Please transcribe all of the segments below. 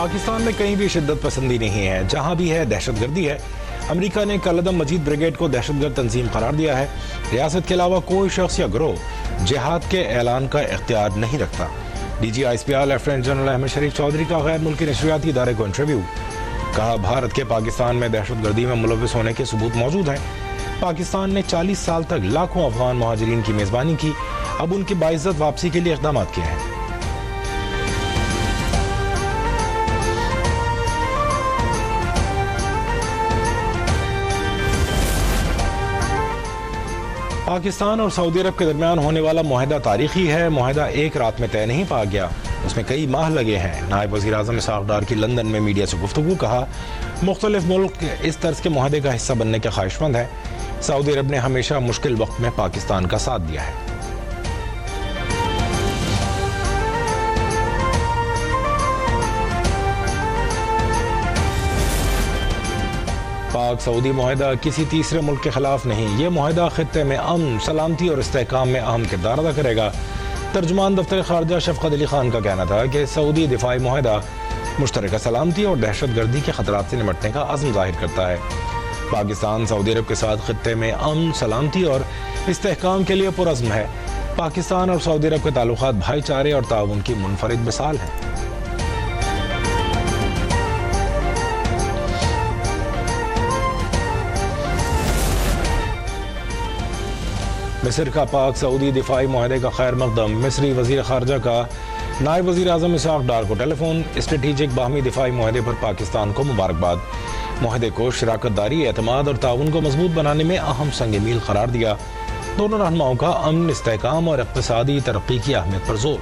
पाकिस्तान में कहीं भी शिद्दत पसंदी नहीं है, जहां भी है दहशतगर्दी है। अमेरिका ने कलदम मजीद ब्रिगेड को दहशतगर्द तंजीम करार दिया है। रियासत के अलावा कोई शख्स या गिरोह जिहाद के ऐलान का इख्तियार नहीं रखता। DGISPR लेफ्टिनेंट जनरल अहमद शरीफ चौधरी का गैर मुल्की नशरियाती इदारे को इंटरव्यू। कहा, भारत के पाकिस्तान में दहशतगर्दी में मुलविस होने के सबूत मौजूद हैं। पाकिस्तान ने 40 साल तक लाखों अफगान महाजरीन की मेजबानी की, अब उनकी बाइज्जत वापसी के लिए इक़दाम किए हैं। पाकिस्तान और सऊदी अरब के दरमियान होने वाला मुआहदा तारीखी है। मुआहदा एक रात में तय नहीं पा गया, उसमें कई माह लगे हैं। नायब वज़ीर आज़म इसहाक़ डार की लंदन में मीडिया से गुफ्तगू। कहा, मुख्तलिफ मुल्क इस तर्ज के मुआहदे का हिस्सा बनने के ख्वाहिशमंद हैं। सऊदी अरब ने हमेशा मुश्किल वक्त में पाकिस्तान का साथ दिया है। पाक सऊदी मुआहदा किसी तीसरे मुल्क के खिलाफ नहीं, ये मुआहदा खित्ते में अमन, सलामती और इस्तेहकाम में अहम किरदार अदा करेगा। तर्जुमान दफ्तर खारजा शफकत अली खान का कहना था कि सऊदी दिफाई मुआहदा मुश्तरका सलामती और दहशतगर्दी के खतरात से निपटने का अज़्म जाहिर करता है। पाकिस्तान सऊदी अरब के साथ खित्ते में अमन, सलामती और इस्तेहकाम के लिए पुरअज़्म है। पाकिस्तान और सऊदी अरब के ताल्लुकात भाईचारे और ताउन की मुनफरिद मिसाल है। मिस्र का पाक सऊदी दिफाई मुआहदे का खैर मकदम। मिस्री वज़ीर ख़ारजा का नायब वज़ीर आज़म इसहाक़ डार को टेलीफोन। स्ट्रेटेजिक बाहमी दिफाई मुआहदे पर पाकिस्तान को मुबारकबाद। मुआहदे को शराकत दारी, एतमाद और ताउन को मजबूत बनाने में अहम संग मील करार दिया। दोनों रहनुमाओं का अमन, इस्तेहकाम और इक़्तिसादी तरक्की की अहमियत पर जोर।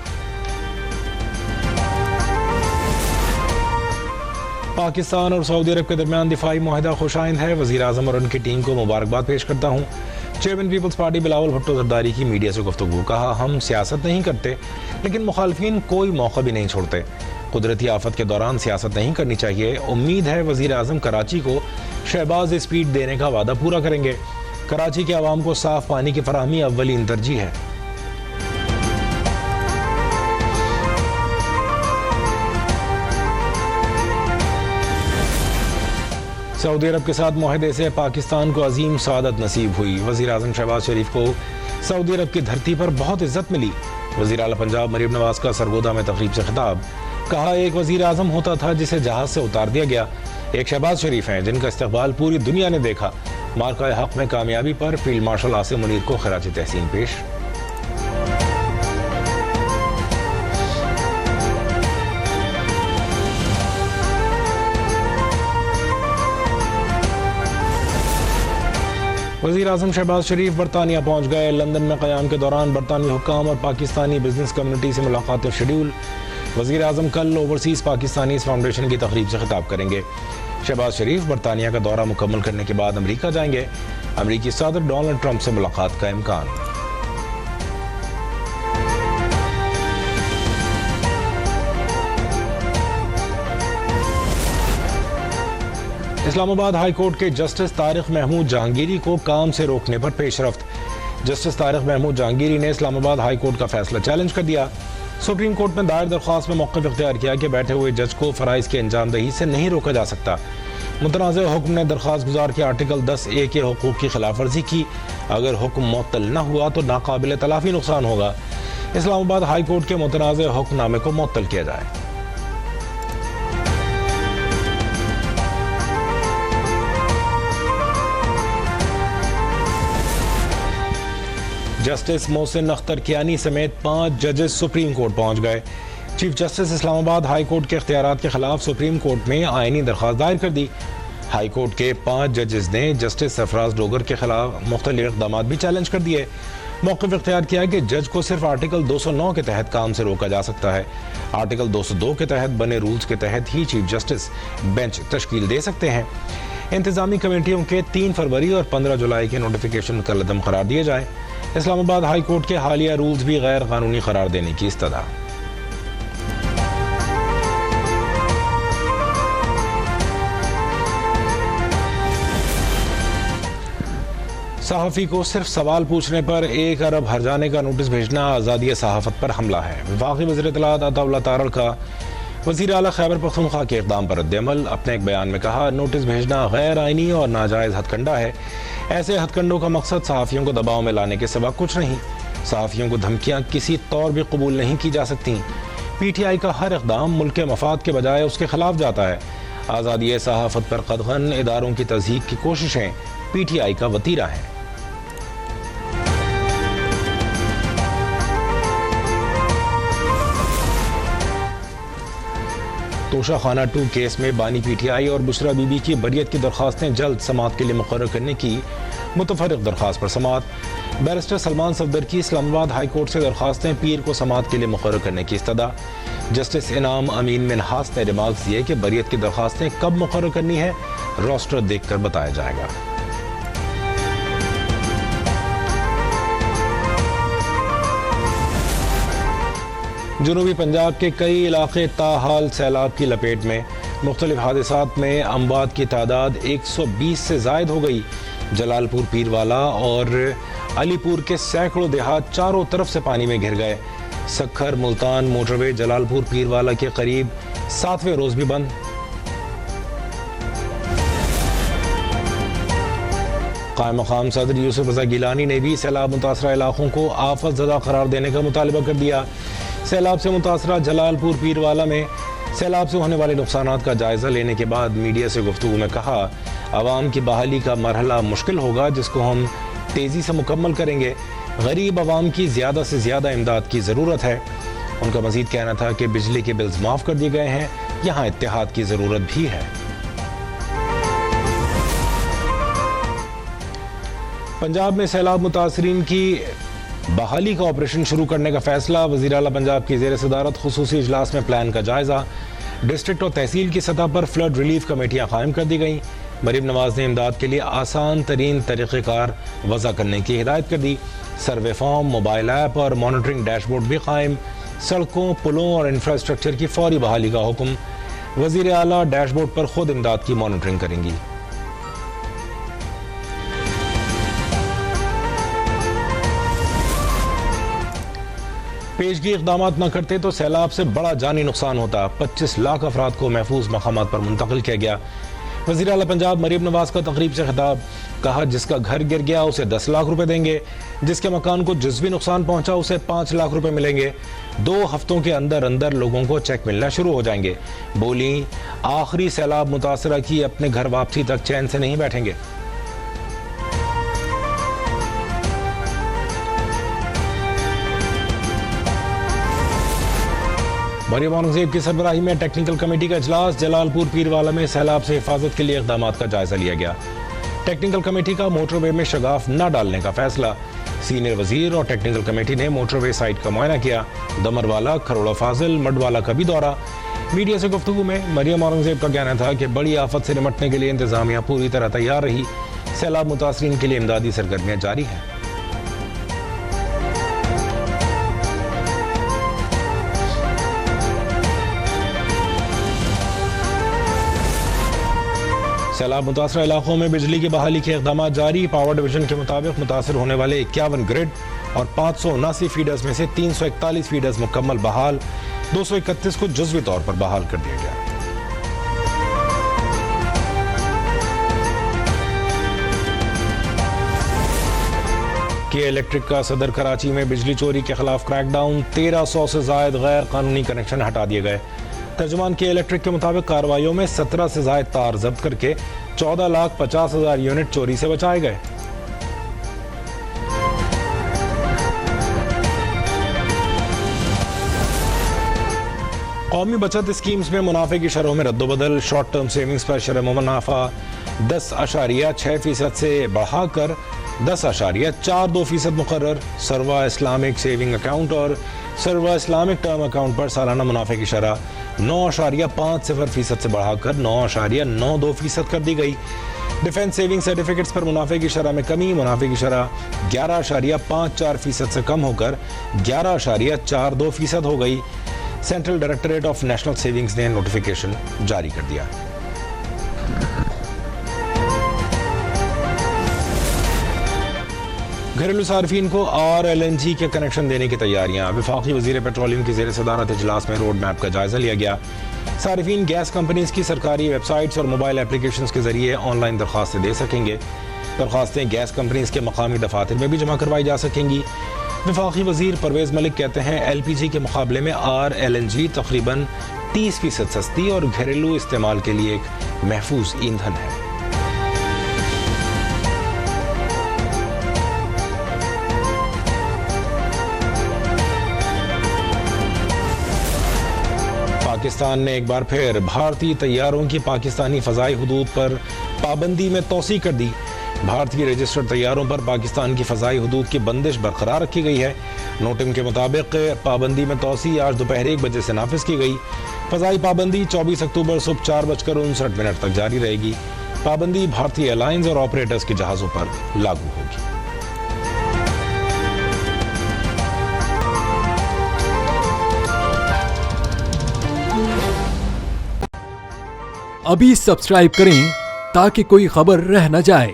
पाकिस्तान और सऊदी अरब के दरमियान दिफाई मुआहदा खुशाइंद है। वज़ीर आज़म और उनकी टीम को मुबारकबाद पेश करता हूँ। चेयरमैन पीपल्स पार्टी बिलावल भुट्टो जरदारी की मीडिया से गुफ्तगू। कहा, हम सियासत नहीं करते, लेकिन मुखालफिन कोई मौका भी नहीं छोड़ते। कुदरती आफत के दौरान सियासत नहीं करनी चाहिए। उम्मीद है वज़ीर आज़म कराची को शहबाज स्पीड देने का वादा पूरा करेंगे। कराची के अवाम को साफ पानी की फराहमी अव्वलीन तरजीह है। सऊदी अरब के साथ मुआहदे से पाकिस्तान को अजीम सआदत नसीब हुई। वज़ीर आज़म शहबाज शरीफ को सऊदी अरब की धरती पर बहुत इज्जत मिली। वज़ीर आला पंजाब मरीम नवाज का सरगोदा में तकरीब से खिताब। कहा, एक वज़ीर आज़म होता था जिसे जहाज से उतार दिया गया। एक शहबाज शरीफ हैं जिनका इस्तकबाल पूरी दुनिया ने देखा। मार्का हक में कामयाबी पर फील्ड मार्शल आसिम मुनीर को खराज तहसीन पेश। वज़ीर आज़म शहबाज शरीफ बरतानिया पहुँच गए। लंदन में क़याम के दौरान बरतानी हुक्काम और पाकिस्तानी बिजनेस कम्युनिटी से मुलाकातें शेड्यूल। वज़ीर आज़म कल ओवरसीज़ पाकिस्तानीज़ फाउंडेशन की तकरीब से खिताब करेंगे। शहबाज शरीफ बरतानिया का दौरा मुकम्मल करने के बाद अमरीका जाएंगे। अमरीकी सदर डोनाल्ड ट्रंप से मुलाकात का इम्कान। इस्लामाबाद हाई कोर्ट के जस्टिस तारिक महमूद जहांगीरी को काम से रोकने पर पेशरफ्त। जस्टिस तारिक महमूद जहांगीरी ने इस्लामाबाद हाई कोर्ट का फैसला चैलेंज कर दिया। सुप्रीम कोर्ट में दायर दरख्वास्त में मौक़िफ़ इख्तियार किया कि बैठे हुए जज को फ़राइज़ की अंजामदही से नहीं रोका जा सकता। मुतनाज़ हुक्म ने दरख्वास्त गुजार के आर्टिकल 10A के हुकूक़ की खिलाफ वर्जी की। अगर हुक्म मुअत्तल न हुआ तो नाकाबिल तलाफ़ी नुकसान होगा। इस्लामाबाद हाई कोर्ट के मुतनाज़ हुक्मनामे को मुअत्तल किया जाए। जस्टिस मोहसिन अख्तर कियानी समेत 5 जजेस सुप्रीम कोर्ट पहुंच गए। Chief justice Islamabad high court के इख्तियारात के खिलाफ सुप्रीम कोर्ट में आईनी दरख्वास्त दायर कर दी। हाई कोर्ट के 5 जजेस ने जस्टिस सरफराज डोगर के खिलाफ मुख्तलिफ इक़दामात भी चैलेंज कर दिए। मौक़िफ़ इख्तियार किया कि जज को सिर्फ आर्टिकल 209 के तहत काम से रोका जा सकता है। आर्टिकल 202 के तहत बने रूल्स के तहत ही चीफ जस्टिस बेंच तश्कील दे सकते हैं। इंतजामी कमेटियों के 3 फरवरी और 15 जुलाई के नोटिफिकेशन कलअदम करार दिए जाए। इस्लामाबाद हाई कोर्ट के हालिया रूल्स भी गैर कानूनी करार देने की इस्तदा। सहाफ़ी को सिर्फ सवाल पूछने पर 1 अरब हर्जाने का नोटिस भेजना आज़ादी सहाफ़त पर हमला है। वफाकी वज़ीर इत्तलाआत अता उल्लाह तारड़ का वज़ीर आला खैबर पख्तूनख्वा के इक़दाम पर रद्द-ए-अमल। अपने एक बयान में कहा, नोटिस भेजना गैर आइनी और नाजायज़ हथकंडा है। ऐसे हथकंडों का मकसद सहाफ़ियों को दबाव में लाने के सिवा कुछ नहीं। सहाफ़ियों को धमकियाँ किसी तौर भी कबूल नहीं की जा सकती। PTI का हर इक़दाम मुल्क के मफाद के बजाय उसके खिलाफ जाता है। आज़ादी सहाफ़त पर क़दग़न इदारों की तज़हीक की कोशिशें PTI का वतीरा है। तोशाखाना 2 केस में बानी PTI और बुशरा बीबी की बरियत की दरख्वास्तें जल्द समाअत के लिए मुकर्रर करने की मुतफर्रिक़ दरख्वास्त पर समाअत। बैरिस्टर सलमान सफदर की इस्लामाबाद हाई कोर्ट से दरख्वास्तें पीर को समाअत के लिए मुकर्रर करने की इस्तदा। जस्टिस इनाम अमीन मिनहास ने रिमार्क्स दिए कि बरियत की दरख्वास्तें कब मुकर्रर करनी है, रोस्टर देखकर बताया जाएगा। जनूबी पंजाब के कई इलाके ताहाल सैलाब की लपेट में। मुख्तलिफ हादसात में अमवात की तादाद 120 से जायद हो गई। जलालपुर पीरवाला और अलीपुर के सैकड़ों देहात चारों तरफ से पानी में घिर गए। सखर मुल्तान मोटरवे जलालपुर पीरवाला के करीब 7वें रोज भी बंद। कायम मकाम सदर यूसुफ रज़ा गिलानी ने भी सैलाब मुतासरा इलाकों को आफत ज़दा करार देने का मुतालबा कर दिया। सैलाब से मुतासरा जलालपुर पीरवाला में सैलाब से होने वाले नुकसानात का जायजा लेने के बाद मीडिया से गुफ्तगू में कहा, अवाम की बहाली का मरहला मुश्किल होगा जिसको हम तेज़ी से मुकम्मल करेंगे। गरीब अवाम की ज़्यादा से ज़्यादा इमदाद की ज़रूरत है। उनका मज़ीद कहना था कि बिजली के बिल्स माफ़ कर दिए गए हैं, यहाँ इत्तेहाद की ज़रूरत भी है। पंजाब में सैलाब मुतासरीन की बहाली का ऑपरेशन शुरू करने का फैसला। वज़ीर आला पंजाब की ज़ेर सदारत खुसूसी इजलास में प्लान का जायजा। डिस्ट्रिक्ट और तहसील की सतह पर फ्लड रिलीफ कमेटियाँ कायम कर दी गई। मरीम नवाज ने इमदाद के लिए आसान तरीन तरीक़ेकार वज़ा करने की हिदायत कर दी। सर्वे फॉर्म, मोबाइल ऐप और मॉनिटरिंग डैशबोर्ड भी कायम। सड़कों, पुलों और इंफ्रास्ट्रक्चर की फौरी बहाली का हुक्म। वज़ीर आला डैशबोर्ड पर खुद इमदाद की मॉनिटरिंग करेंगी। पेशगी इक़दाम न करते तो सैलाब से बड़ा जानी नुकसान होता। 25 लाख अफराद को महफूज मकामात पर मुंतकिल किया गया। वज़ीर आला पंजाब मरीम नवाज का तकरीब से खिताब। कहा, जिसका घर गिर गया उसे 10 लाख रुपए देंगे, जिसके मकान को जुज़वी नुकसान पहुंचा उसे 5 लाख रुपए मिलेंगे। 2 हफ्तों के अंदर अंदर लोगों को चेक मिलना शुरू हो जाएंगे। बोली, आखिरी सैलाब मुतासरा की अपने घर वापसी तक चैन से नहीं बैठेंगे। मरियम औरंगजेब की सरबराही में टेक्निकल कमेटी का इजलास। जलालपुर पीरवाला में सैलाब से हिफाजत के लिए इक़दामात का जायजा लिया गया। टेक्निकल कमेटी का मोटरवे में शगाफ न डालने का फैसला। सीनियर वजीर और टेक्निकल कमेटी ने मोटरवे साइट का मुआयना किया। दमरवाला, खरोड़ा फाजिल, मडवाला का भी दौरा। मीडिया से गुफ्तगू में मरियम औरंगजेब का कहना था कि बड़ी आफत से निपटने के लिए इंतजामिया पूरी तरह तैयार रही। सैलाब मुतासरीन के लिए इमदादी सरगर्मियाँ जारी हैं। सैलाब मुतासरा इलाकों में बिजली की बहाली के इक़दाम जारी। पावर डिवीजन के मुताबिक मुतासर होने वाले 51 ग्रिड और 579 फीडर्स में से 341 फीडर्स मुकम्मल बहाल, 231 को जुज़वी तौर पर बहाल कर दिया गया। के इलेक्ट्रिक का सदर कराची में बिजली चोरी के खिलाफ क्रैकडाउन। 1300 से जायद गैर कानूनी कनेक्शन हटा दिए गए। तर्जुमान के इलेक्ट्रिक के मुताबिक कार्रवाइयों में 17 से जायद तार जब्त करके 14,50,000 यूनिट चोरी से बचाए गए। कौमी बचत स्कीम्स में मुनाफे की शरहों में रद्दोबदल। शॉर्ट टर्म सेविंग्स पर शरह मुनाफा 10.6% से बढ़ाकर 10.42% मुकर्रर। सर्वा इस्लामिक सेविंग अकाउंट और सर्वा इस्लामिक टर्म अकाउंट पर सालाना मुनाफे की शरह 9.50% से बढ़ाकर 9.92% कर दी गई। डिफेंस सेविंग सर्टिफिकेट्स पर मुनाफे की शरह में कमी। मुनाफे की शरह 11.54% से कम होकर 11.42% हो गई। Central directorate of national savings ने नोटिफिकेशन जारी कर दिया। घरेलू सार्फिन को RLNG के कनेक्शन देने की तैयारियां। वफाकी वजीर पेट्रोलियम की ज़ेर सदारत इजलास में रोड मैप का जायजा लिया गया। सार्फिन गैस कंपनीज की सरकारी वेबसाइट्स और मोबाइल एप्लीकेशंस के जरिए ऑनलाइन दरख्वास्तें दे सकेंगे। दरख्वास्तें गैस कंपनीज के मकामी दफातर में भी जमा करवाई जा सकेंगी। वफाकी वजीर परवेज़ मलिक कहते हैं LPG के मुकाबले में RLNG तकरीबन 30% सस्ती और घरेलू इस्तेमाल के लिए एक महफूज ईंधन है। पाकिस्तान ने एक बार फिर भारतीय तैयारों की पाकिस्तानी फ़ज़ाई हुदूद पर पाबंदी में तोसी कर दी। भारतीय रजिस्टर्ड तैयारों पर पाकिस्तान की फ़ज़ाई हुदूद की बंदिश बरकरार रखी गई है। नोटिम के मुताबिक पाबंदी में तोसी आज दोपहर 1 बजे से नाफिज की गई। फ़ज़ाई पाबंदी 24 अक्टूबर सुबह 4:59 तक जारी रहेगी। पाबंदी भारतीय एयरलाइंस और ऑपरेटर्स के जहाज़ों पर लागू होगी। अभी सब्सक्राइब करें ताकि कोई खबर रह न जाए।